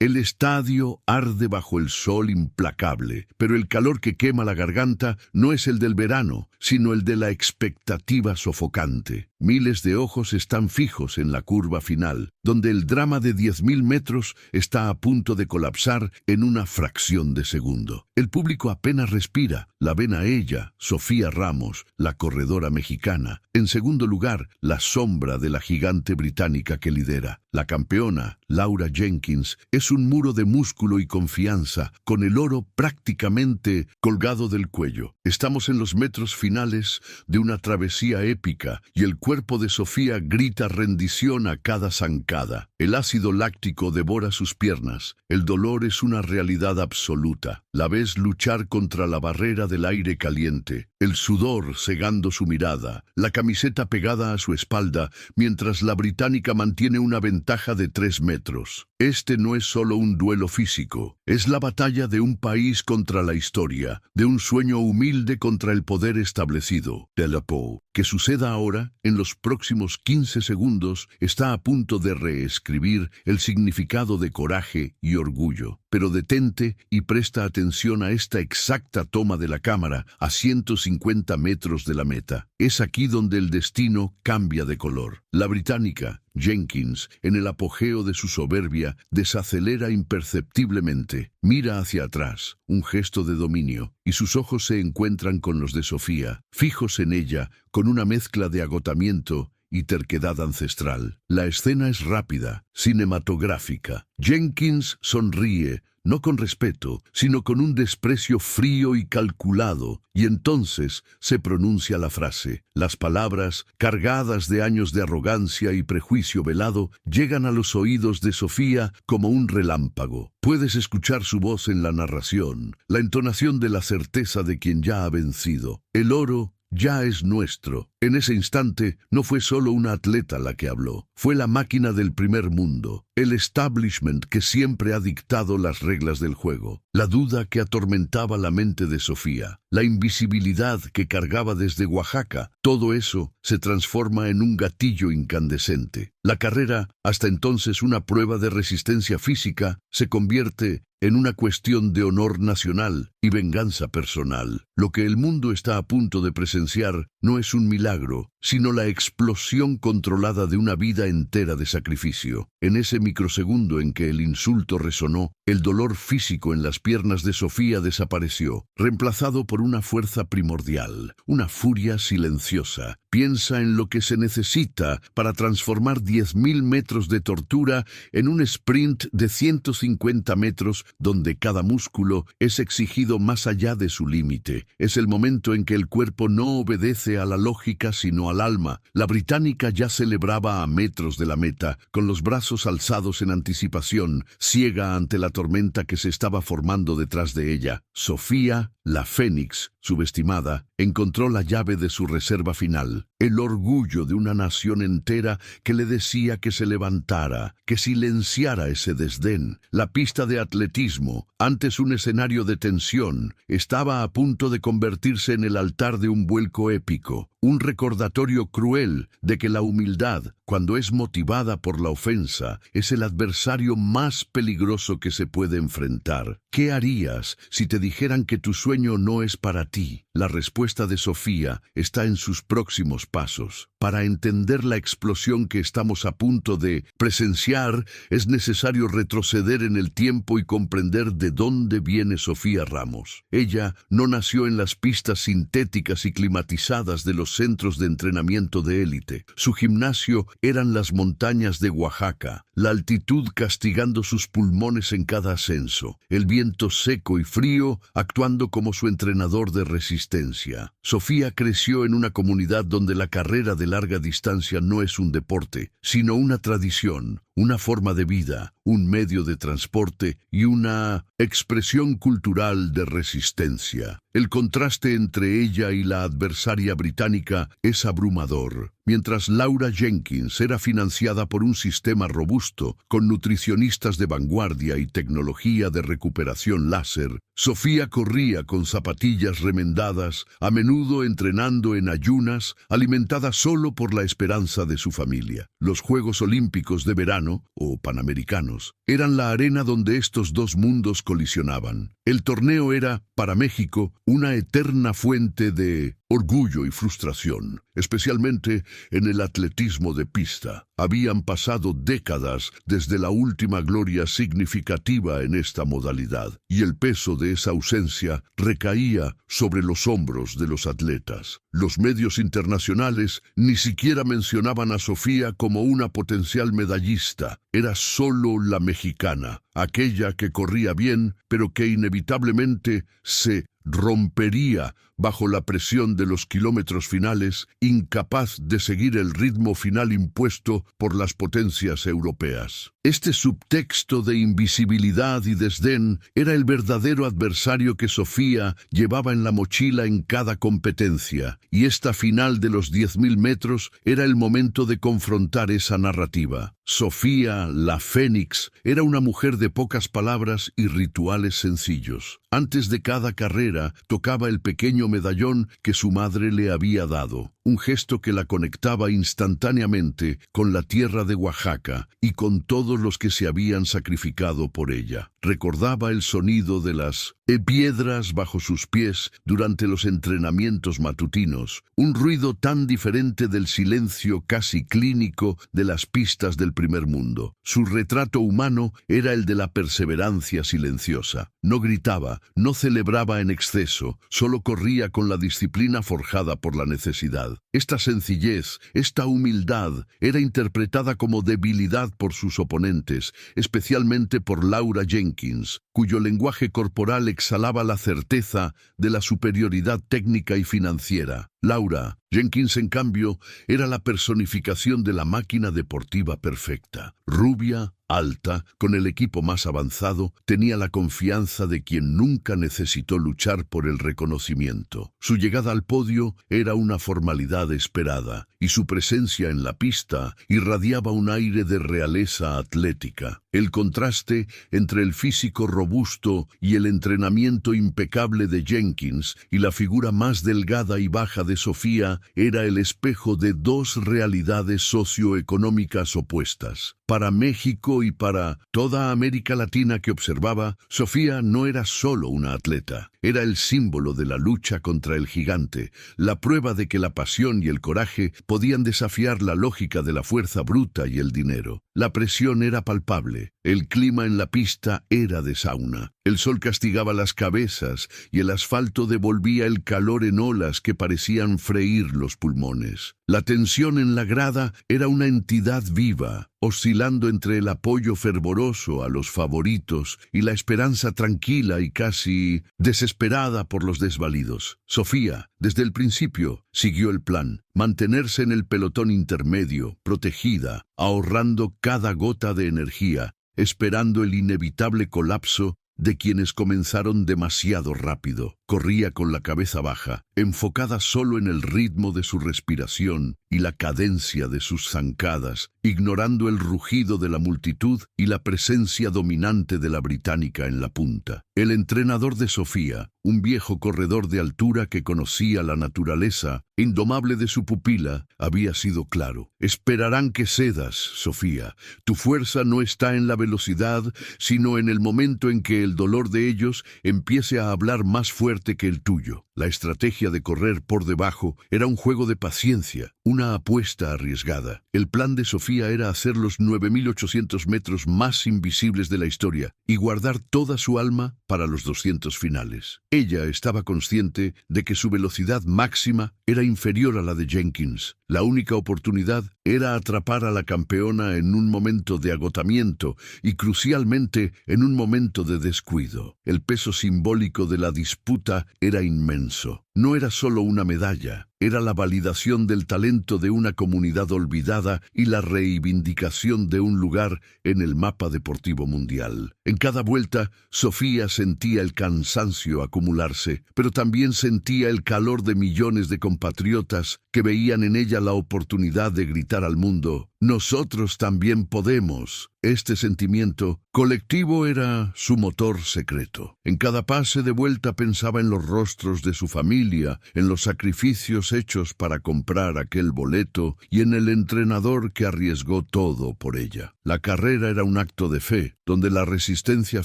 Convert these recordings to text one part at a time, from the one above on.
El estadio arde bajo el sol implacable, pero el calor que quema la garganta no es el del verano, sino el de la expectativa sofocante. Miles de ojos están fijos en la curva final, donde el drama de 10.000 metros está a punto de colapsar en una fracción de segundo. El público apenas respira. La ven a ella, Sofía Ramos, la corredora mexicana. En segundo lugar, la sombra de la gigante británica que lidera. La campeona, Laura Jenkins, es un muro de músculo y confianza, con el oro prácticamente colgado del cuello. Estamos en los metros finales de una travesía épica y el cuerpo de Sofía grita rendición a cada zancada. El ácido láctico devora sus piernas. El dolor es una realidad absoluta. La ves luchar contra la barrera del aire caliente, el sudor cegando su mirada, la camiseta pegada a su espalda, mientras la británica mantiene una ventaja de 3 metros. Este no es solo un duelo físico, es la batalla de un país contra la historia, de un sueño humilde contra el poder establecido. Delapo, que suceda ahora, en los próximos 15 segundos, está a punto de reescribir el significado de coraje y orgullo. Pero detente y presta atención a esta exacta toma de la cámara a 150 metros de la meta. Es aquí donde el destino cambia de color. La británica, Jenkins, en el apogeo de su soberbia, desacelera imperceptiblemente. Mira hacia atrás, un gesto de dominio, y sus ojos se encuentran con los de Sofía, fijos en ella, con una mezcla de agotamiento y terquedad ancestral. La escena es rápida, cinematográfica. Jenkins sonríe, no con respeto, sino con un desprecio frío y calculado, y entonces se pronuncia la frase. Las palabras, cargadas de años de arrogancia y prejuicio velado, llegan a los oídos de Sofía como un relámpago. Puedes escuchar su voz en la narración, la entonación de la certeza de quien ya ha vencido. El oro ya es nuestro. En ese instante no fue solo una atleta la que habló, fue la máquina del primer mundo, el establishment que siempre ha dictado las reglas del juego, la duda que atormentaba la mente de Sofía, la invisibilidad que cargaba desde Oaxaca. Todo eso se transforma en un gatillo incandescente. La carrera, hasta entonces una prueba de resistencia física, se convierte en una cuestión de honor nacional y venganza personal. Lo que el mundo está a punto de presenciar no es un milagro, sino la explosión controlada de una vida entera de sacrificio. En ese microsegundo en que el insulto resonó, el dolor físico en las piernas de Sofía desapareció, reemplazado por una fuerza primordial, una furia silenciosa. Piensa en lo que se necesita para transformar 10.000 metros de tortura en un sprint de 150 metros donde cada músculo es exigido más allá de su límite. Es el momento en que el cuerpo no obedece a la lógica sino al alma. La británica ya celebraba a metros de la meta, con los brazos alzados en anticipación, ciega ante la tormenta que se estaba formando detrás de ella. Sofía, la Fénix, subestimada, encontró la llave de su reserva final, el orgullo de una nación entera que le decía que se levantara, que silenciara ese desdén. La pista de atletismo, antes un escenario de tensión, estaba a punto de convertirse en el altar de un vuelco épico, un recordatorio cruel de que la humildad, cuando es motivada por la ofensa, es el adversario más peligroso que se puede enfrentar. ¿Qué harías si te dijeran que tu sueño no es para ti? La respuesta de Sofía está en sus próximos pasos. Para entender la explosión que estamos a punto de presenciar, es necesario retroceder en el tiempo y comprender de dónde viene Sofía Ramos. Ella no nació en las pistas sintéticas y climatizadas de los centros de entrenamiento de élite. Su gimnasio eran las montañas de Oaxaca, la altitud castigando sus pulmones en cada ascenso, el viento seco y frío actuando como su entrenador de resistencia. Sofía creció en una comunidad donde la carrera de larga distancia no es un deporte, sino una tradición, una forma de vida, un medio de transporte y una expresión cultural de resistencia. El contraste entre ella y la adversaria británica es abrumador. Mientras Laura Jenkins era financiada por un sistema robusto, con nutricionistas de vanguardia y tecnología de recuperación láser, Sofía corría con zapatillas remendadas, a menudo entrenando en ayunas, alimentada solo por la esperanza de su familia. Los Juegos Olímpicos de verano Panamericano o Panamericanos eran la arena donde estos dos mundos colisionaban. El torneo era, para México, una eterna fuente de orgullo y frustración, especialmente en el atletismo de pista. Habían pasado décadas desde la última gloria significativa en esta modalidad, y el peso de esa ausencia recaía sobre los hombros de los atletas. Los medios internacionales ni siquiera mencionaban a Sofía como una potencial medallista. Era solo la mexicana, aquella que corría bien, pero que inevitablemente se rompería bajo la presión de los kilómetros finales, incapaz de seguir el ritmo final impuesto por las potencias europeas. Este subtexto de invisibilidad y desdén era el verdadero adversario que Sofía llevaba en la mochila en cada competencia, y esta final de los 10.000 metros era el momento de confrontar esa narrativa. Sofía, la Fénix, era una mujer de pocas palabras y rituales sencillos. Antes de cada carrera, tocaba el pequeño medallón que su madre le había dado, un gesto que la conectaba instantáneamente con la tierra de Oaxaca y con todos los que se habían sacrificado por ella. Recordaba el sonido de las piedras bajo sus pies durante los entrenamientos matutinos, un ruido tan diferente del silencio casi clínico de las pistas del primer mundo. Su retrato humano era el de la perseverancia silenciosa. No gritaba, no celebraba en exceso, solo corría con la disciplina forjada por la necesidad. Esta sencillez, esta humildad, era interpretada como debilidad por sus oponentes, especialmente por Laura Jenkins, cuyo lenguaje corporal exhalaba la certeza de la superioridad técnica y financiera. Laura Jenkins, en cambio, era la personificación de la máquina deportiva perfecta. Rubia, alta, con el equipo más avanzado, tenía la confianza de quien nunca necesitó luchar por el reconocimiento. Su llegada al podio era una formalidad esperada, y su presencia en la pista irradiaba un aire de realeza atlética. El contraste entre el físico robusto y el entrenamiento impecable de Jenkins y la figura más delgada y baja de Sofía era el espejo de dos realidades socioeconómicas opuestas. Para México y para toda América Latina que observaba, Sofía no era solo una atleta, era el símbolo de la lucha contra el gigante, la prueba de que la pasión y el coraje podían desafiar la lógica de la fuerza bruta y el dinero. La presión era palpable, el clima en la pista era de sauna. El sol castigaba las cabezas y el asfalto devolvía el calor en olas que parecían freír los pulmones. La tensión en la grada era una entidad viva, oscilando entre el apoyo fervoroso a los favoritos y la esperanza tranquila y casi desesperada por los desvalidos. Sofía, desde el principio, siguió el plan: mantenerse en el pelotón intermedio, protegida, ahorrando cada gota de energía, esperando el inevitable colapso de quienes comenzaron demasiado rápido. Corría con la cabeza baja, enfocada solo en el ritmo de su respiración y la cadencia de sus zancadas, ignorando el rugido de la multitud y la presencia dominante de la británica en la punta. El entrenador de Sofía, un viejo corredor de altura que conocía la naturaleza indomable de su pupila, había sido claro: esperarán que cedas, Sofía. Tu fuerza no está en la velocidad, sino en el momento en que el dolor de ellos empiece a hablar más fuerte que el tuyo. La estrategia de correr por debajo era un juego de paciencia, una apuesta arriesgada. El plan de Sofía era hacer los 9.800 metros más invisibles de la historia y guardar toda su alma para los 200 finales. Ella estaba consciente de que su velocidad máxima era inferior a la de Jenkins. La única oportunidad era atrapar a la campeona en un momento de agotamiento y, crucialmente, en un momento de descuido. El peso simbólico de la disputa era inmenso. No era solo una medalla, era la validación del talento de una comunidad olvidada y la reivindicación de un lugar en el mapa deportivo mundial. En cada vuelta, Sofía sentía el cansancio acumularse, pero también sentía el calor de millones de compatriotas que veían en ella la oportunidad de gritar al mundo: nosotros también podemos. Este sentimiento colectivo era su motor secreto. En cada pase de vuelta pensaba en los rostros de su familia, en los sacrificios hechos para comprar aquel boleto y en el entrenador que arriesgó todo por ella. La carrera era un acto de fe, donde la resistencia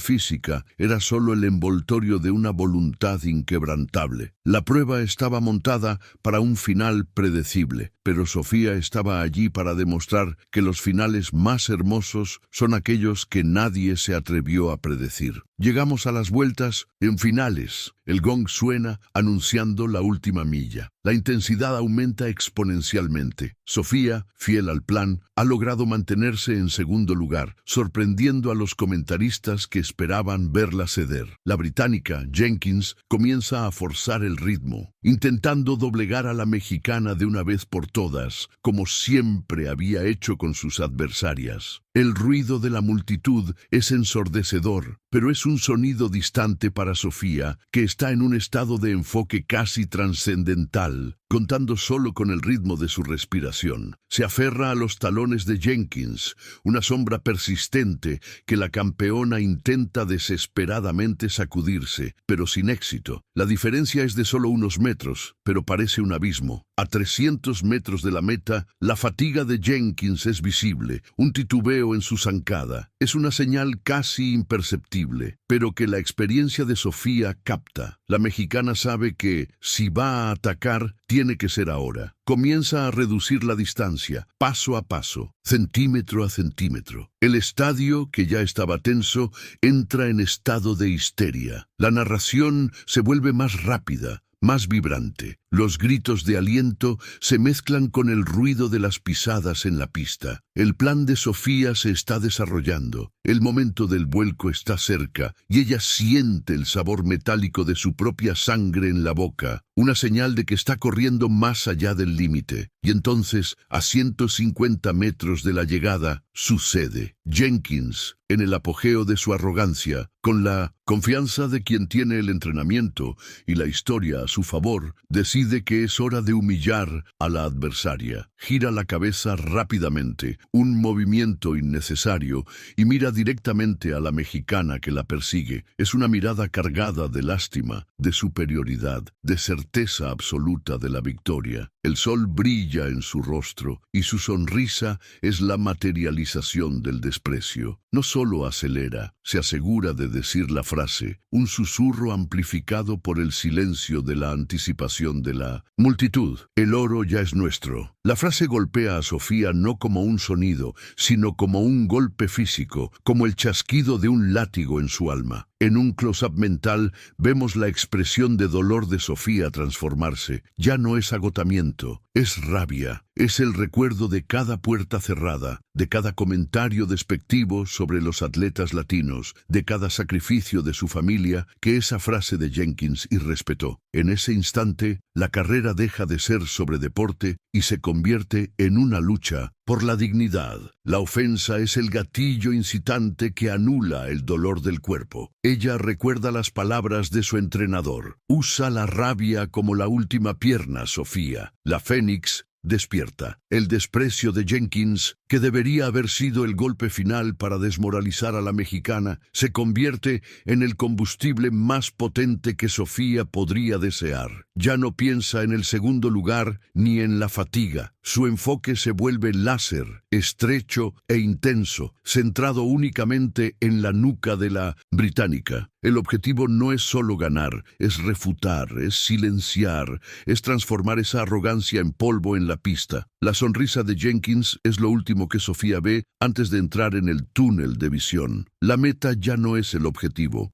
física era solo el envoltorio de una voluntad inquebrantable. La prueba estaba montada para un final predecible, pero Sofía estaba allí para demostrar que los finales más hermosos son aquellos que nadie se atrevió a predecir. Llegamos a las vueltas en finales. El gong suena anunciando la última milla. La intensidad aumenta exponencialmente. Sofía, fiel al plan, ha logrado mantenerse en segundo lugar, sorprendiendo a los comentaristas que esperaban verla ceder. La británica, Jenkins, comienza a forzar el ritmo, intentando doblegar a la mexicana de una vez por todas, como siempre había hecho con sus adversarias. El ruido de la multitud es ensordecedor, pero es un sonido distante para Sofía, que está en un estado de enfoque casi trascendental, contando solo con el ritmo de su respiración. Se aferra a los talones de Jenkins, una sombra persistente que la campeona intenta desesperadamente sacudirse, pero sin éxito. La diferencia es de solo unos metros, pero parece un abismo. A 300 metros de la meta, la fatiga de Jenkins es visible, un titubeo en su zancada. Es una señal casi imperceptible, pero que la experiencia de Sofía capta. La mexicana sabe que, si va a atacar, tiene que ser ahora. Comienza a reducir la distancia, paso a paso, centímetro a centímetro. El estadio, que ya estaba tenso, entra en estado de histeria. La narración se vuelve más rápida, más vibrante. Los gritos de aliento se mezclan con el ruido de las pisadas en la pista. El plan de Sofía se está desarrollando. El momento del vuelco está cerca y ella siente el sabor metálico de su propia sangre en la boca, una señal de que está corriendo más allá del límite. Y entonces, a 150 metros de la llegada, sucede. Jenkins, en el apogeo de su arrogancia, con la confianza de quien tiene el entrenamiento y la historia a su favor, decide que es hora de humillar a la adversaria. Gira la cabeza rápidamente, un movimiento innecesario, y mira directamente a la mexicana que la persigue. Es una mirada cargada de lástima, de superioridad, de certeza absoluta de la victoria. El sol brilla en su rostro y su sonrisa es la materialización del desprecio. No solo acelera, se asegura de decir la frase, un susurro amplificado por el silencio de la anticipación de la multitud. El oro ya es nuestro. La frase golpea a Sofía no como un sonido, sino como un golpe físico, como el chasquido de un látigo en su alma. En un close-up mental vemos la expresión de dolor de Sofía transformarse. Ya no es agotamiento, es rabia. Es el recuerdo de cada puerta cerrada, de cada comentario despectivo sobre los atletas latinos, de cada sacrificio de su familia que esa frase de Jenkins irrespetó. En ese instante, la carrera deja de ser sobre deporte y se convierte en una lucha por la dignidad. La ofensa es el gatillo incitante que anula el dolor del cuerpo. Ella recuerda las palabras de su entrenador. Usa la rabia como la última pierna, Sofía. La Fénix despierta. El desprecio de Jenkins, que debería haber sido el golpe final para desmoralizar a la mexicana, se convierte en el combustible más potente que Sofía podría desear. Ya no piensa en el segundo lugar ni en la fatiga. Su enfoque se vuelve láser, estrecho e intenso, centrado únicamente en la nuca de la británica. El objetivo no es solo ganar, es refutar, es silenciar, es transformar esa arrogancia en polvo en la pista. La sonrisa de Jenkins es lo último que Sofía ve antes de entrar en el túnel de visión. La meta ya no es el objetivo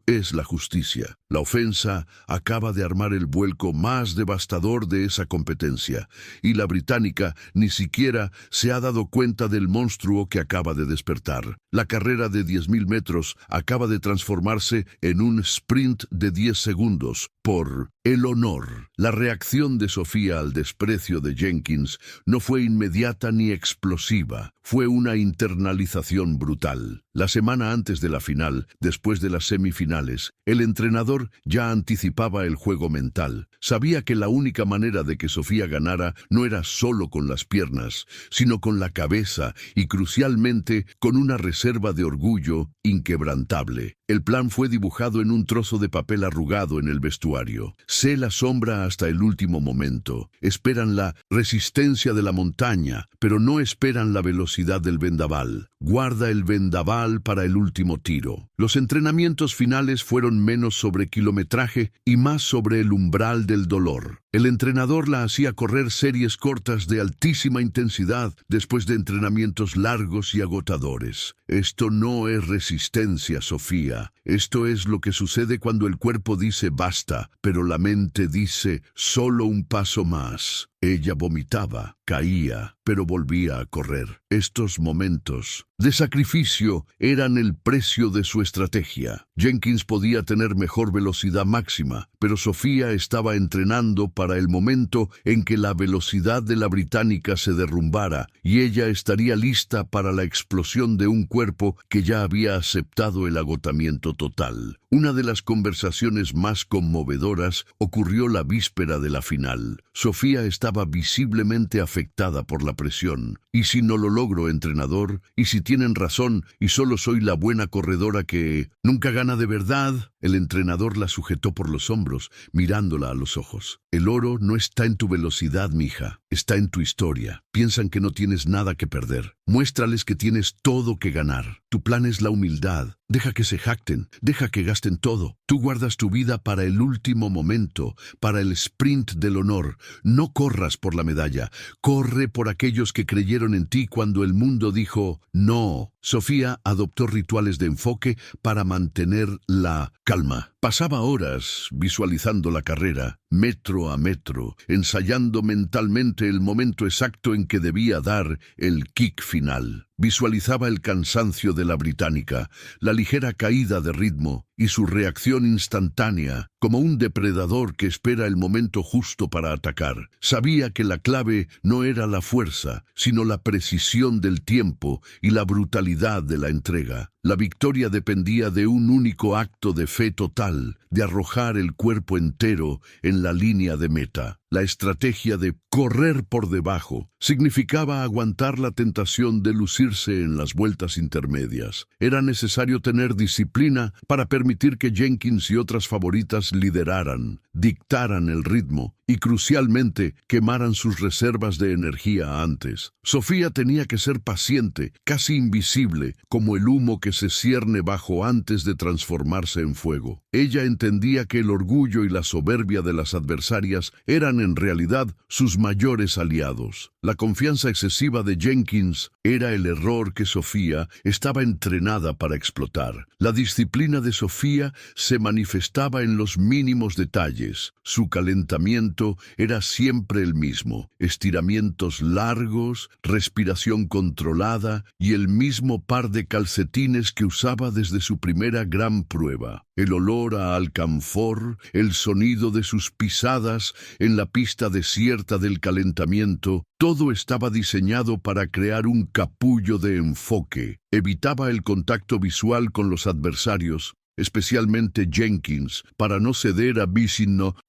es la justicia. La ofensa acaba de armar el vuelco más devastador de esa competencia, y la británica ni siquiera se ha dado cuenta del monstruo que acaba de despertar. La carrera de 10.000 metros acaba de transformarse en un sprint de 10 segundos por el honor. La reacción de Sofía al desprecio de Jenkins no fue inmediata ni explosiva, fue una internalización brutal. La semana antes de la final, después de las semifinales, el entrenador ya anticipaba el juego mental. Sabía que la única manera de que Sofía ganara no era solo con las piernas, sino con la cabeza y, crucialmente, con una reserva de orgullo inquebrantable. El plan fue dibujado en un trozo de papel arrugado en el vestuario. Sé la sombra hasta el último momento. Esperan la resistencia de la montaña, pero no esperan la velocidad del vendaval. Guarda el vendaval para el último tiro. Los entrenamientos finales fueron menos sobre kilometraje y más sobre el umbral del dolor. El entrenador la hacía correr series cortas de altísima intensidad después de entrenamientos largos y agotadores. Esto no es resistencia, Sofía. Esto es lo que sucede cuando el cuerpo dice basta, pero la mente dice solo un paso más. Ella vomitaba, caía, pero volvía a correr. Estos momentos de sacrificio eran el precio de su estrategia. Jenkins podía tener mejor velocidad máxima, pero Sofía estaba entrenando para el momento en que la velocidad de la británica se derrumbara y ella estaría lista para la explosión de un cuerpo que ya había aceptado el agotamiento total. Una de las conversaciones más conmovedoras ocurrió la víspera de la final. Sofía estaba visiblemente afectada por la presión. ¿Y si no lo logro, entrenador? ¿Y si tienen razón y solo soy la buena corredora que nunca gana de verdad? El entrenador la sujetó por los hombros, mirándola a los ojos. El oro no está en tu velocidad, mija. Está en tu historia. Piensan que no tienes nada que perder. Muéstrales que tienes todo que ganar. Tu plan es la humildad. Deja que se jacten. Deja que gasten todo. Tú guardas tu vida para el último momento, para el sprint del honor. No corras por la medalla. Corre por aquellos que creyeron en ti cuando el mundo dijo no. Sofía adoptó rituales de enfoque para mantener la calma. Pasaba horas visualizando la carrera, metro a metro, ensayando mentalmente el momento exacto en que debía dar el kick final. Visualizaba el cansancio de la británica, la ligera caída de ritmo y su reacción instantánea, como un depredador que espera el momento justo para atacar. Sabía que la clave no era la fuerza, sino la precisión del tiempo y la brutalidad de la entrega. La victoria dependía de un único acto de fe total, de arrojar el cuerpo entero en la línea de meta. La estrategia de correr por debajo significaba aguantar la tentación de lucirse en las vueltas intermedias. Era necesario tener disciplina para permitir que Jenkins y otras favoritas lideraran, dictaran el ritmo y, crucialmente, quemaran sus reservas de energía antes. Sofía tenía que ser paciente, casi invisible, como el humo que se cierne bajo antes de transformarse en fuego. Ella entendía que el orgullo y la soberbia de las adversarias eran en realidad sus mayores aliados. La confianza excesiva de Jenkins era el error que Sofía estaba entrenada para explotar. La disciplina de Sofía se manifestaba en los mínimos detalles. Su calentamiento era siempre el mismo: estiramientos largos, respiración controlada y el mismo par de calcetines que usaba desde su primera gran prueba. El olor a alcanfor, el sonido de sus pisadas en la pista desierta del calentamiento, todo estaba diseñado para crear un capullo de enfoque. Evitaba el contacto visual con los adversarios, especialmente Jenkins, para no ceder a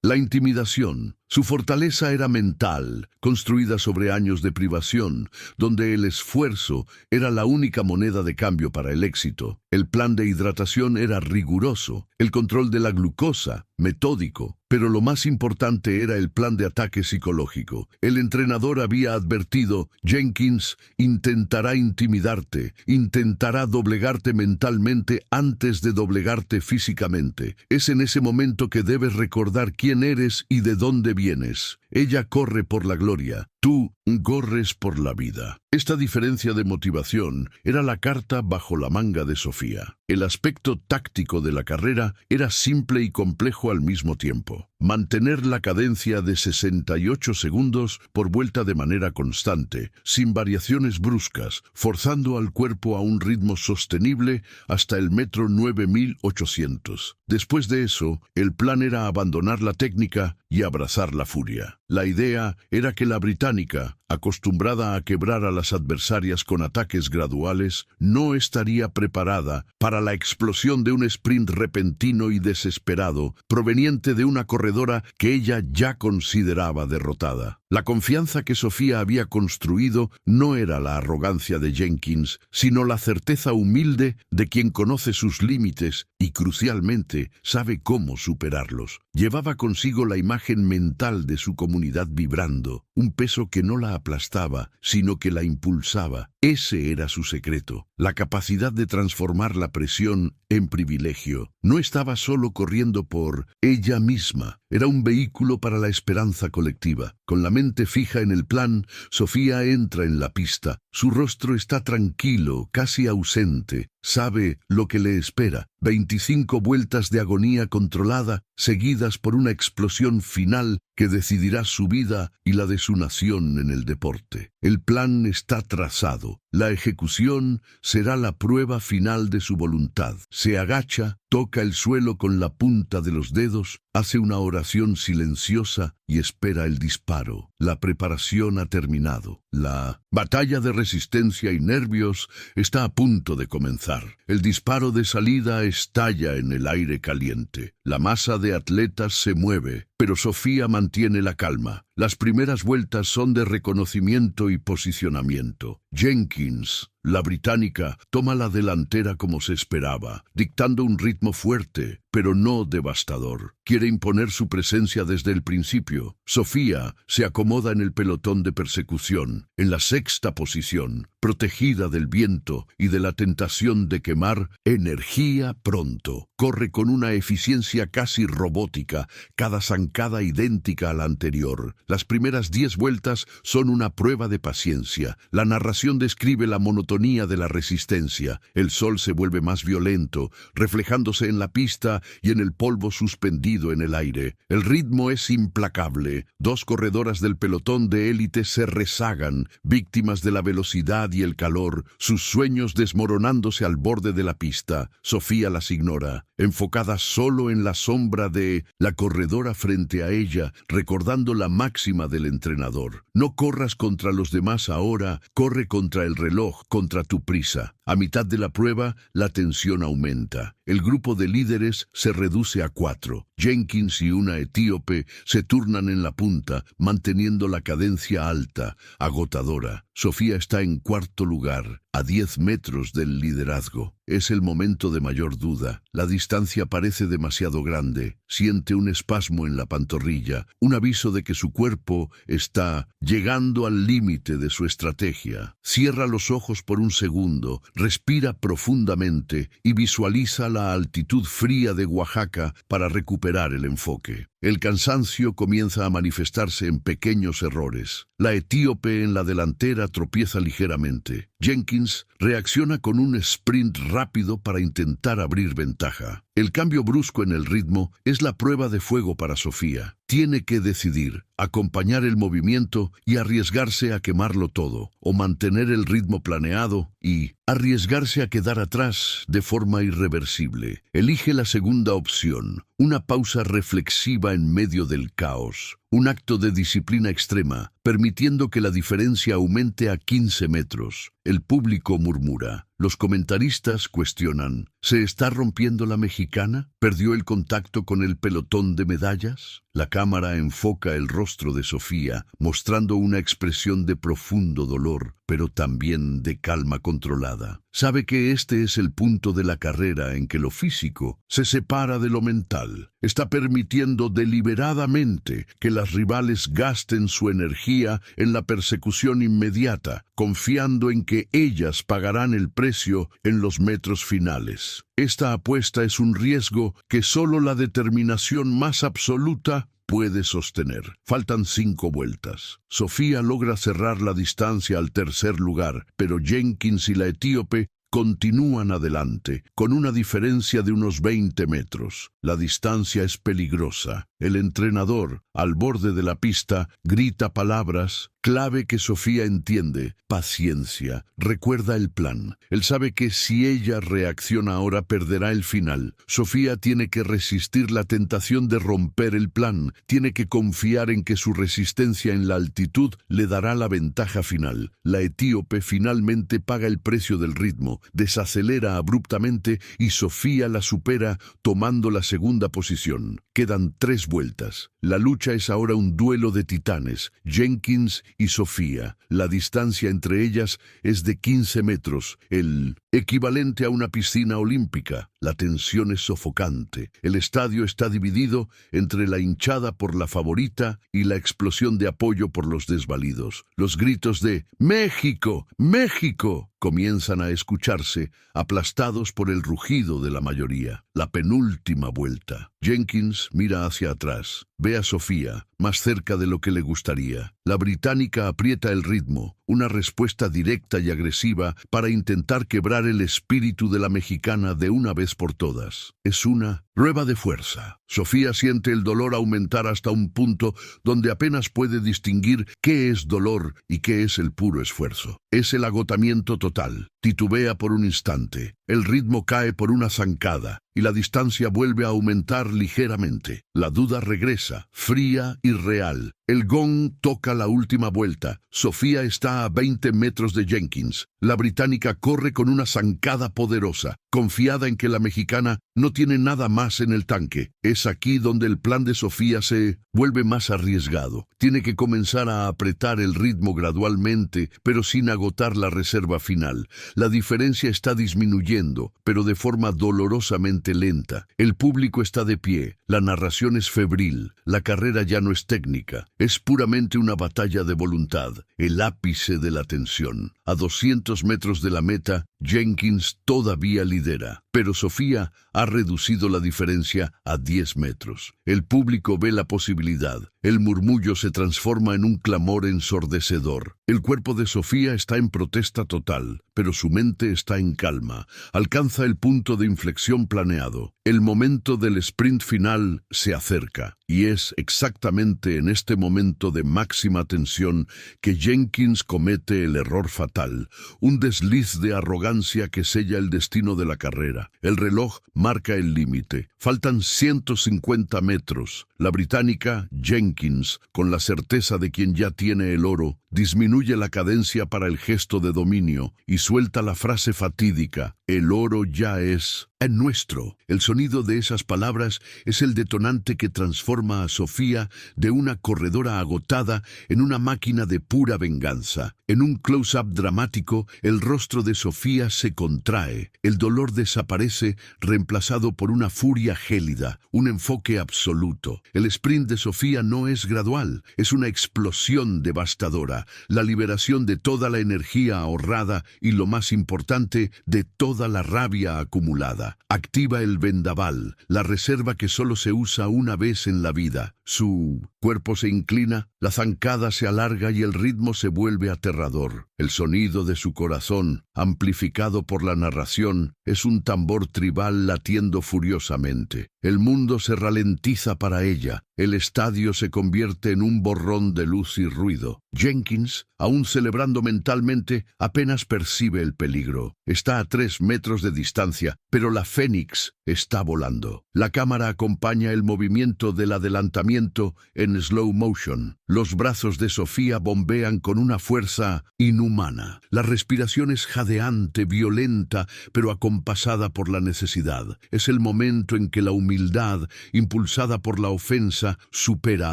la intimidación. Su fortaleza era mental, construida sobre años de privación, donde el esfuerzo era la única moneda de cambio para el éxito. El plan de hidratación era riguroso, el control de la glucosa, metódico, pero lo más importante era el plan de ataque psicológico. El entrenador había advertido: Jenkins intentará intimidarte, intentará doblegarte mentalmente antes de doblegarte físicamente. Es en ese momento que debes recordar quién eres y de dónde vienes. Ella corre por la gloria, tú corres por la vida. Esta diferencia de motivación era la carta bajo la manga de Sofía. El aspecto táctico de la carrera era simple y complejo al mismo tiempo. Mantener la cadencia de 68 segundos por vuelta de manera constante, sin variaciones bruscas, forzando al cuerpo a un ritmo sostenible hasta el metro 9800. Después de eso, el plan era abandonar la técnica y abrazar la furia. La idea era que la británica británica, acostumbrada a quebrar a las adversarias con ataques graduales, no estaría preparada para la explosión de un sprint repentino y desesperado, proveniente de una corredora que ella ya consideraba derrotada. La confianza que Sofía había construido no era la arrogancia de Jenkins, sino la certeza humilde de quien conoce sus límites y, crucialmente, sabe cómo superarlos. Llevaba consigo la imagen mental de su comunidad vibrando, un peso que no la aplastaba, sino que la impulsaba. Ese era su secreto, la capacidad de transformar la presión en privilegio. No estaba solo corriendo por ella misma, era un vehículo para la esperanza colectiva. Con la mente fija en el plan, Sofía entra en la pista. Su rostro está tranquilo, casi ausente. Sabe lo que le espera. 25 vueltas de agonía controlada, seguidas por una explosión final que decidirá su vida y la de su nación en el deporte. El plan está trazado. La ejecución será la prueba final de su voluntad. Se agacha, toca el suelo con la punta de los dedos, hace una oración silenciosa y espera el disparo. La preparación ha terminado. La batalla de resistencia y nervios está a punto de comenzar. El disparo de salida estalla en el aire caliente. La masa de atletas se mueve, pero Sofía mantiene la calma. Las primeras vueltas son de reconocimiento y posicionamiento. Jenkins, la británica, toma la delantera como se esperaba, dictando un ritmo fuerte, pero no devastador. Quiere imponer su presencia desde el principio. Sofía se acomoda en el pelotón de persecución, en la sexta posición, protegida del viento y de la tentación de quemar energía pronto. Corre con una eficiencia casi robótica, cada zancada idéntica a la anterior. Las primeras 10 vueltas son una prueba de paciencia. La narración describe la monotonía de la resistencia. El sol se vuelve más violento, reflejándose en la pista y en el polvo suspendido en el aire. El ritmo es implacable. 2 corredoras del pelotón de élite se rezagan, víctimas de la velocidad y el calor, sus sueños desmoronándose al borde de la pista. Sofía las ignora, enfocada solo en la sombra de la corredora frente a ella, recordando la máxima del entrenador. No corras contra los demás ahora, corre contra el reloj, contra tu prisa. A mitad de la prueba, la tensión aumenta. El grupo de líderes se reduce a 4. Jenkins y una etíope se turnan en la punta, manteniendo la cadencia alta, agotadora. Sofía está en cuarto lugar, a 10 metros del liderazgo. Es el momento de mayor duda. La distancia parece demasiado grande. Siente un espasmo en la pantorrilla, un aviso de que su cuerpo está llegando al límite de su estrategia. Cierra los ojos por un segundo, respira profundamente y visualiza la altitud fría de Oaxaca para recuperar el enfoque. El cansancio comienza a manifestarse en pequeños errores. La etíope en la delantera tropieza ligeramente. Jenkins reacciona con un sprint rápido para intentar abrir ventaja. El cambio brusco en el ritmo es la prueba de fuego para Sofía. Tiene que decidir, acompañar el movimiento y arriesgarse a quemarlo todo, o mantener el ritmo planeado y arriesgarse a quedar atrás de forma irreversible. Elige la segunda opción, una pausa reflexiva en medio del caos. Un acto de disciplina extrema, permitiendo que la diferencia aumente a 15 metros. El público murmura. Los comentaristas cuestionan. ¿Se está rompiendo la mexicana? ¿Perdió el contacto con el pelotón de medallas? La cámara enfoca el rostro de Sofía, mostrando una expresión de profundo dolor, pero también de calma controlada. Sabe que este es el punto de la carrera en que lo físico se separa de lo mental. Está permitiendo deliberadamente que las rivales gasten su energía en la persecución inmediata, confiando en que ellas pagarán el precio en los metros finales. Esta apuesta es un riesgo que solo la determinación más absoluta puede sostener. Faltan 5 vueltas. Sofía logra cerrar la distancia al tercer lugar, pero Jenkins y la etíope Continúan adelante, con una diferencia de unos 20 metros. La distancia es peligrosa. El entrenador, al borde de la pista, grita palabras clave que Sofía entiende. Paciencia. Recuerda el plan. Él sabe que si ella reacciona ahora perderá el final. Sofía tiene que resistir la tentación de romper el plan. Tiene que confiar en que su resistencia en la altitud le dará la ventaja final. La etíope finalmente paga el precio del ritmo, desacelera abruptamente y Sofía la supera tomando la segunda posición. Quedan 3 vueltas. La lucha es ahora un duelo de titanes, Jenkins y Sofía. La distancia entre ellas es de 15 metros, el equivalente a una piscina olímpica. La tensión es sofocante. El estadio está dividido entre la hinchada por la favorita y la explosión de apoyo por los desvalidos. Los gritos de ¡México! ¡México! comienzan a escucharse, aplastados por el rugido de la mayoría. La penúltima vuelta. Jenkins mira hacia atrás. Ve a Sofía, más cerca de lo que le gustaría. La británica aprieta el ritmo, una respuesta directa y agresiva para intentar quebrar el espíritu de la mexicana de una vez por todas. Es una prueba de fuerza. Sofía siente el dolor aumentar hasta un punto donde apenas puede distinguir qué es dolor y qué es el puro esfuerzo. Es el agotamiento total. Titubea por un instante. El ritmo cae por una zancada y la distancia vuelve a aumentar ligeramente. La duda regresa, fría y real. El gong toca la última vuelta. Sofía está a 20 metros de Jenkins. La británica corre con una zancada poderosa, confiada en que la mexicana no tiene nada más en el tanque. Es aquí donde el plan de Sofía se vuelve más arriesgado. Tiene que comenzar a apretar el ritmo gradualmente, pero sin agotar la reserva final. La diferencia está disminuyendo, pero de forma dolorosamente lenta. El público está de pie. La narración es febril. La carrera ya no es técnica. Es puramente una batalla de voluntad, el ápice de la tensión. A 200 metros de la meta, Jenkins todavía lidera, pero Sofía ha reducido la diferencia a 10 metros. El público ve la posibilidad. El murmullo se transforma en un clamor ensordecedor. El cuerpo de Sofía está en protesta total, pero su mente está en calma. Alcanza el punto de inflexión planeado. El momento del sprint final se acerca, y es exactamente en este momento de máxima tensión que Jenkins comete el error fatal, un desliz de arrogancia que sella el destino de la carrera. El reloj marca el límite. Faltan 150 metros. La británica, Jenkins, con la certeza de quien ya tiene el oro, disminuye la cadencia para el gesto de dominio y suelta la frase fatídica: el oro ya es nuestro. El sonido de esas palabras es el detonante que transforma a Sofía de una corredora agotada en una máquina de pura venganza. En un close-up dramático, el rostro de Sofía se contrae. El dolor desaparece, reemplazado por una furia gélida, un enfoque absoluto. El sprint de Sofía no es gradual, es una explosión devastadora, la liberación de toda la energía ahorrada y, lo más importante, de toda la rabia acumulada. Activa el vendaval, la reserva que solo se usa una vez en la vida. Su cuerpo se inclina, la zancada se alarga y el ritmo se vuelve aterrador. El sonido de su corazón, amplificado por la narración, es un tambor tribal latiendo furiosamente. El mundo se ralentiza para ella. El estadio se convierte en un borrón de luz y ruido. Jenkins, aún celebrando mentalmente, apenas percibe el peligro. Está a 3 metros de distancia, pero la Fénix está volando. La cámara acompaña el movimiento del adelantamiento en slow motion. Los brazos de Sofía bombean con una fuerza inhumana. La respiración es jadeante, violenta, pero acompasada por la necesidad. Es el momento en que la humildad, impulsada por la ofensa, supera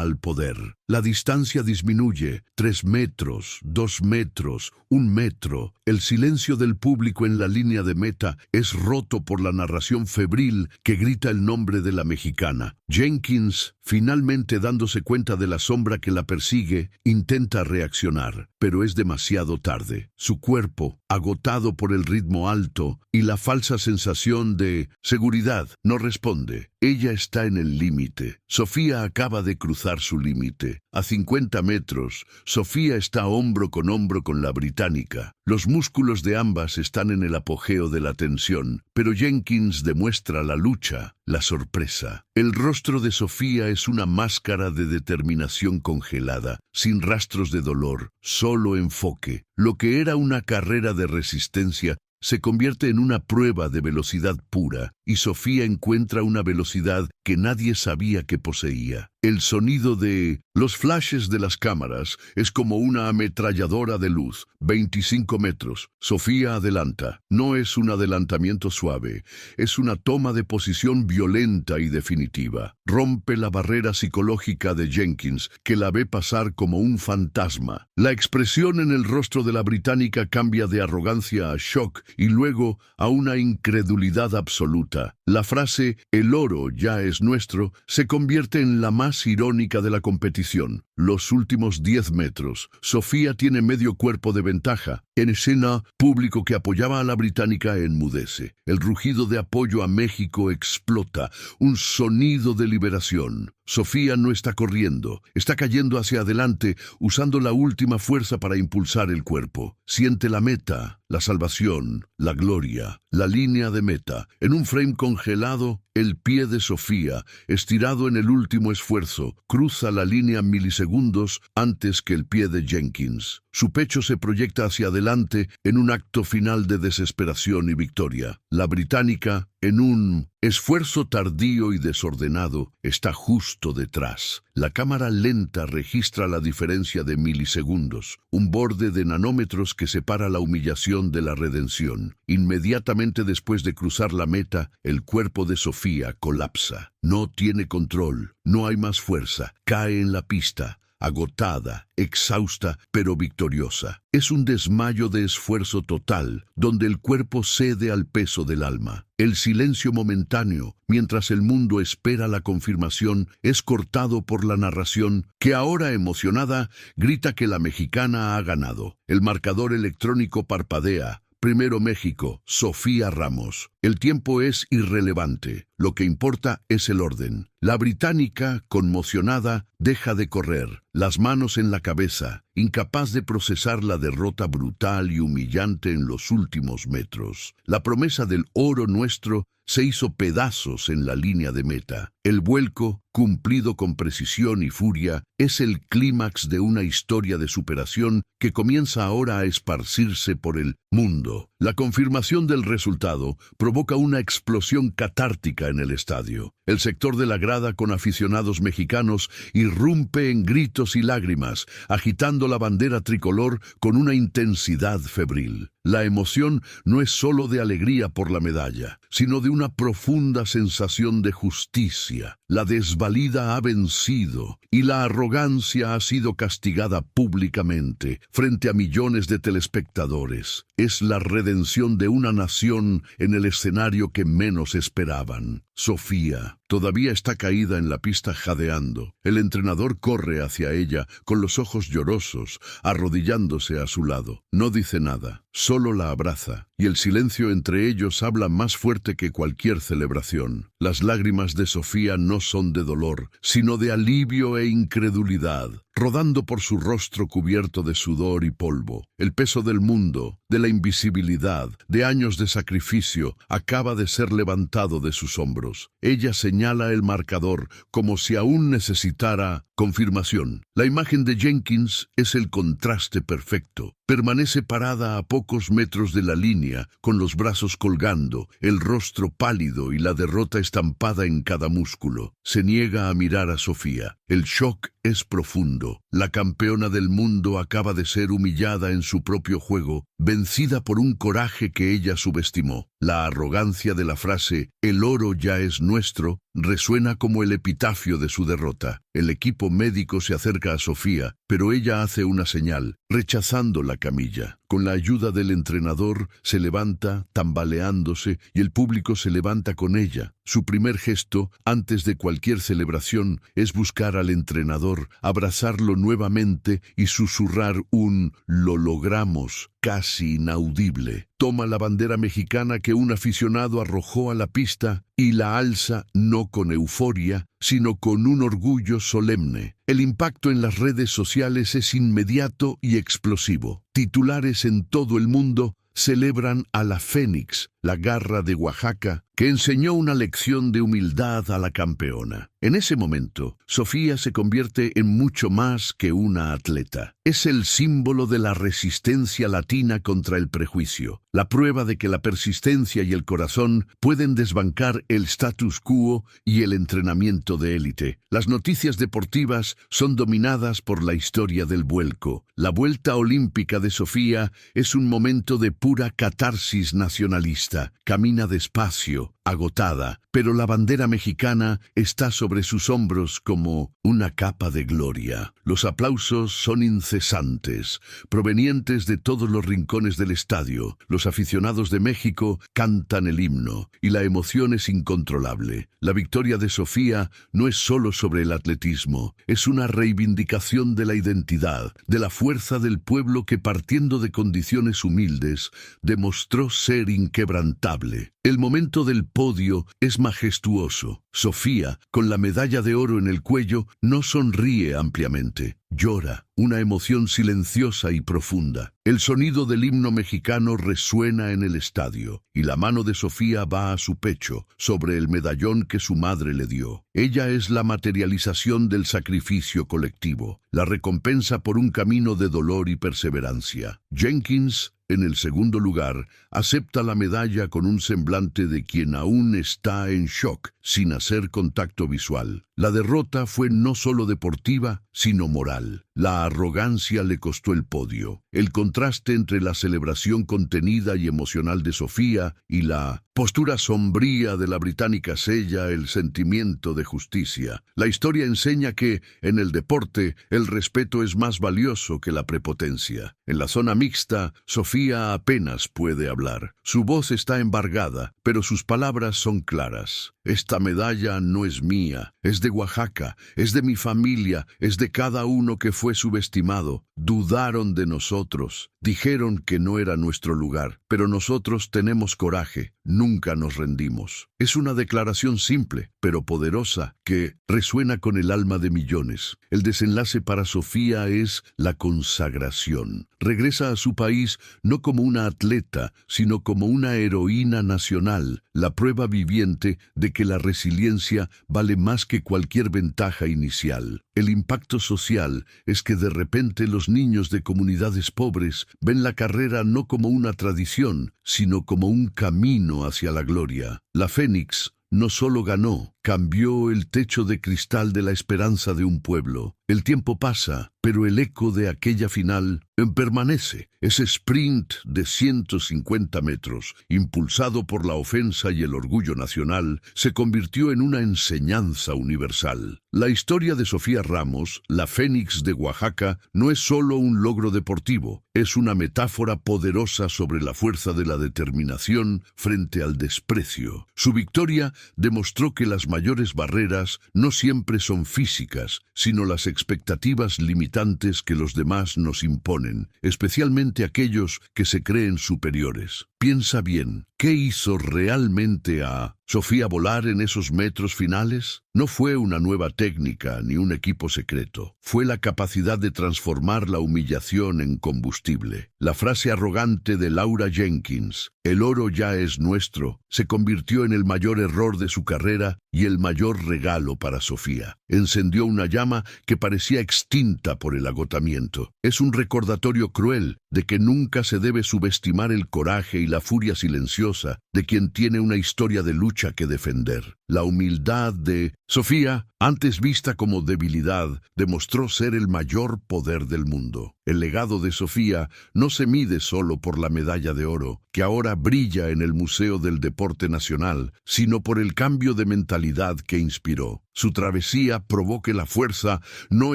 al poder. La distancia disminuye, 3 metros, 2 metros, 1 metro. El silencio del público en la línea de meta es roto por la narración febril que grita el nombre de la mexicana. Jenkins, finalmente dándose cuenta de la sombra que la persigue, intenta reaccionar, pero es demasiado tarde. Su cuerpo, agotado por el ritmo alto y la falsa sensación de seguridad, no responde. Ella está en el límite. Sofía acaba de cruzar su límite. adelante. A 50 metros, Sofía está hombro con hombro con la británica. Los músculos de ambas están en el apogeo de la tensión, pero Jenkins demuestra la lucha, la sorpresa. El rostro de Sofía es una máscara de determinación congelada, sin rastros de dolor, solo enfoque. Lo que era una carrera de resistencia se convierte en una prueba de velocidad pura, y Sofía encuentra una velocidad que nadie sabía que poseía. El sonido de los flashes de las cámaras es como una ametralladora de luz. 25 metros. Sofía adelanta. No es un adelantamiento suave, es una toma de posición violenta y definitiva. Rompe la barrera psicológica de Jenkins, que la ve pasar como un fantasma. La expresión en el rostro de la británica cambia de arrogancia a shock y luego a una incredulidad absoluta. La frase «el oro ya es nuestro» se convierte en la más irónica de la competición. Los últimos 10 metros. Sofía tiene medio cuerpo de ventaja. En escena, público que apoyaba a la británica enmudece. El rugido de apoyo a México explota. Un sonido de liberación. Sofía no está corriendo. Está cayendo hacia adelante, usando la última fuerza para impulsar el cuerpo. Siente la meta, la salvación, la gloria, la línea de meta. En un frame congelado, el pie de Sofía, estirado en el último esfuerzo, cruza la línea milisegundos antes que el pie de Jenkins. Su pecho se proyecta hacia adelante en un acto final de desesperación y victoria. La británica, en un esfuerzo tardío y desordenado, está justo detrás. La cámara lenta registra la diferencia de milisegundos, un borde de nanómetros que separa la humillación de la redención. Inmediatamente después de cruzar la meta, el cuerpo de Sofía colapsa. No tiene control, no hay más fuerza, cae en la pista. Agotada, exhausta, pero victoriosa. Es un desmayo de esfuerzo total, donde el cuerpo cede al peso del alma. El silencio momentáneo, mientras el mundo espera la confirmación, es cortado por la narración, que ahora emocionada, grita que la mexicana ha ganado. El marcador electrónico parpadea. Primero México, Sofía Ramos. El tiempo es irrelevante. Lo que importa es el orden. La británica, conmocionada, deja de correr, las manos en la cabeza, incapaz de procesar la derrota brutal y humillante en los últimos metros. La promesa del oro nuestro se hizo pedazos en la línea de meta. El vuelco, cumplido con precisión y furia, es el clímax de una historia de superación que comienza ahora a esparcirse por el mundo. La confirmación del resultado provoca una explosión catártica en el estadio. El sector de la grada con aficionados mexicanos irrumpe en gritos y lágrimas, agitando la bandera tricolor con una intensidad febril. La emoción no es solo de alegría por la medalla, sino de una profunda sensación de justicia. La desvalida ha vencido y la arrogancia ha sido castigada públicamente frente a millones de telespectadores. Es la redención de una nación en el escenario que menos esperaban. Sofía todavía está caída en la pista jadeando. El entrenador corre hacia ella con los ojos llorosos, arrodillándose a su lado. No dice nada, solo la abraza, y el silencio entre ellos habla más fuerte que cualquier celebración. Las lágrimas de Sofía no son de dolor, sino de alivio e incredulidad, rodando por su rostro cubierto de sudor y polvo. El peso del mundo, de la invisibilidad, de años de sacrificio, acaba de ser levantado de sus hombros. Ella señala el marcador como si aún necesitara confirmación. La imagen de Jenkins es el contraste perfecto. Permanece parada a pocos metros de la línea, con los brazos colgando, el rostro pálido y la derrota estampada en cada músculo. Se niega a mirar a Sofía. El shock es profundo. La campeona del mundo acaba de ser humillada en su propio juego, vencida por un coraje que ella subestimó. La arrogancia de la frase «el oro ya es nuestro» resuena como el epitafio de su derrota. El equipo médico se acerca a Sofía, pero ella hace una señal, rechazando la camilla. Con la ayuda del entrenador, se levanta, tambaleándose, y el público se levanta con ella. Su primer gesto, antes de cualquier celebración, es buscar al entrenador revelador abrazarlo nuevamente y susurrar un «lo logramos» casi inaudible. Toma la bandera mexicana que un aficionado arrojó a la pista y la alza no con euforia, sino con un orgullo solemne. El impacto en las redes sociales es inmediato y explosivo. Titulares en todo el mundo celebran a la Fénix, la garra de Oaxaca, que enseñó una lección de humildad a la campeona. En ese momento, Sofía se convierte en mucho más que una atleta. Es el símbolo de la resistencia latina contra el prejuicio, la prueba de que la persistencia y el corazón pueden desbancar el status quo y el entrenamiento de élite. Las noticias deportivas son dominadas por la historia del vuelco. La vuelta olímpica de Sofía es un momento de pura catarsis nacionalista. Camina despacio, agotada, pero la bandera mexicana está sobre sus hombros como una capa de gloria. Los aplausos son incesantes, provenientes de todos los rincones del estadio. Los aficionados de México cantan el himno y la emoción es incontrolable. La victoria de Sofía no es solo sobre el atletismo, es una reivindicación de la identidad, de la fuerza del pueblo que, partiendo de condiciones humildes, demostró ser inquebrantable. El momento del podio es majestuoso. Sofía, con la medalla de oro en el cuello, no sonríe ampliamente. Llora, una emoción silenciosa y profunda. El sonido del himno mexicano resuena en el estadio, y la mano de Sofía va a su pecho, sobre el medallón que su madre le dio. Ella es la materialización del sacrificio colectivo, la recompensa por un camino de dolor y perseverancia. Jenkins, en el segundo lugar, acepta la medalla con un semblante de quien aún está en shock, sin hacer contacto visual. La derrota fue no solo deportiva, sino moral. La arrogancia le costó el podio. El contraste entre la celebración contenida y emocional de Sofía y la postura sombría de la británica sella el sentimiento de justicia. La historia enseña que, en el deporte, el respeto es más valioso que la prepotencia. En la zona mixta, Sofía apenas puede hablar. Su voz está embargada, pero sus palabras son claras. Esta medalla no es mía, es de Oaxaca, es de mi familia, es de cada uno que fue subestimado. Dudaron de nosotros, dijeron que no era nuestro lugar, pero nosotros tenemos coraje, nunca nos rendimos. Es una declaración simple, pero poderosa, que resuena con el alma de millones. El desenlace para Sofía es la consagración. Regresa a su país no como una atleta, sino como una heroína nacional, la prueba viviente de que la resiliencia vale más que cualquier ventaja inicial. El impacto social es que de repente los niños de comunidades pobres ven la carrera no como una tradición, sino como un camino hacia la gloria. La Fénix no solo ganó, cambió el techo de cristal de la esperanza de un pueblo. El tiempo pasa, pero el eco de aquella final permanece. Ese sprint de 150 metros, impulsado por la ofensa y el orgullo nacional, se convirtió en una enseñanza universal. La historia de Sofía Ramos, la Fénix de Oaxaca, no es solo un logro deportivo, es una metáfora poderosa sobre la fuerza de la determinación frente al desprecio. Su victoria demostró que las mayores barreras no siempre son físicas, sino las expectativas limitantes que los demás nos imponen, especialmente aquellos que se creen superiores. Piensa bien, ¿qué hizo realmente a Sofía volar en esos metros finales? No fue una nueva técnica ni un equipo secreto. Fue la capacidad de transformar la humillación en combustible. La frase arrogante de Laura Jenkins, «El oro ya es nuestro», se convirtió en el mayor error de su carrera y el mayor regalo para Sofía. Encendió una llama que parecía extinta por el agotamiento. Es un recordatorio cruel de que nunca se debe subestimar el coraje y la furia silenciosa de quien tiene una historia de lucha que defender. La humildad de Sofía, antes vista como debilidad, demostró ser el mayor poder del mundo. El legado de Sofía no se mide solo por la medalla de oro, que ahora brilla en el Museo del Deporte Nacional, sino por el cambio de mentalidad que inspiró. Su travesía probó que la fuerza no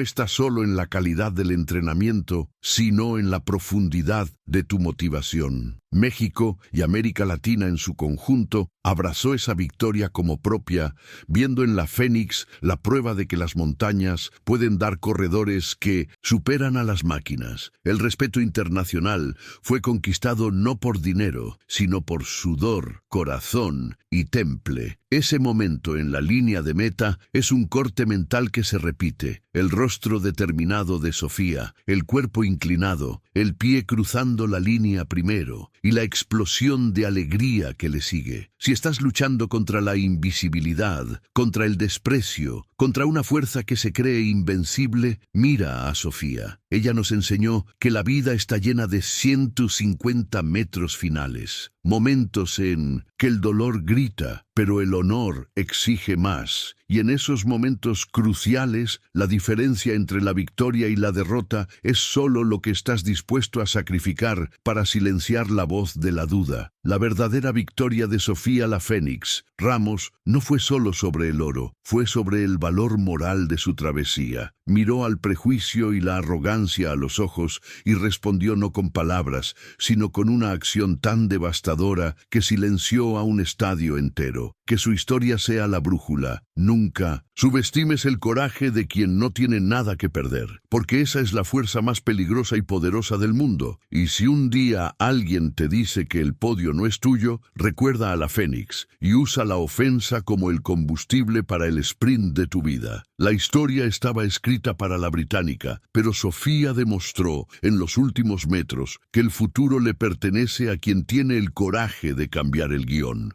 está solo en la calidad del entrenamiento, sino en la profundidad de tu motivación. México y América Latina en su conjunto Abrazó esa victoria como propia, viendo en la Fénix la prueba de que las montañas pueden dar corredores que superan a las máquinas. El respeto internacional fue conquistado no por dinero, sino por sudor, corazón y temple. Ese momento en la línea de meta es un corte mental que se repite. El rostro determinado de Sofía, el cuerpo inclinado, el pie cruzando la línea primero y la explosión de alegría que le sigue. Si estás luchando contra la invisibilidad, contra el desprecio, contra una fuerza que se cree invencible, mira a Sofía. Ella nos enseñó que la vida está llena de 150 metros finales, momentos en que el dolor grita, pero el honor exige más. Y en esos momentos cruciales, la diferencia entre la victoria y la derrota es solo lo que estás dispuesto a sacrificar para silenciar la voz de la duda. La verdadera victoria de Sofía la Fénix Ramos no fue solo sobre el oro, fue sobre el valor moral de su travesía. Miró al prejuicio y la arrogancia a los ojos y respondió no con palabras, sino con una acción tan devastadora que silenció a un estadio entero. Que su historia sea la brújula. Nunca subestimes el coraje de quien no tiene nada que perder, porque esa es la fuerza más peligrosa y poderosa del mundo. Y si un día alguien te dice que el podio no es tuyo, recuerda a la Fénix y usa la ofensa como el combustible para el sprint de tu vida. La historia estaba escrita para la británica, pero Sofía demostró en los últimos metros que el futuro le pertenece a quien tiene el coraje de cambiar el guión.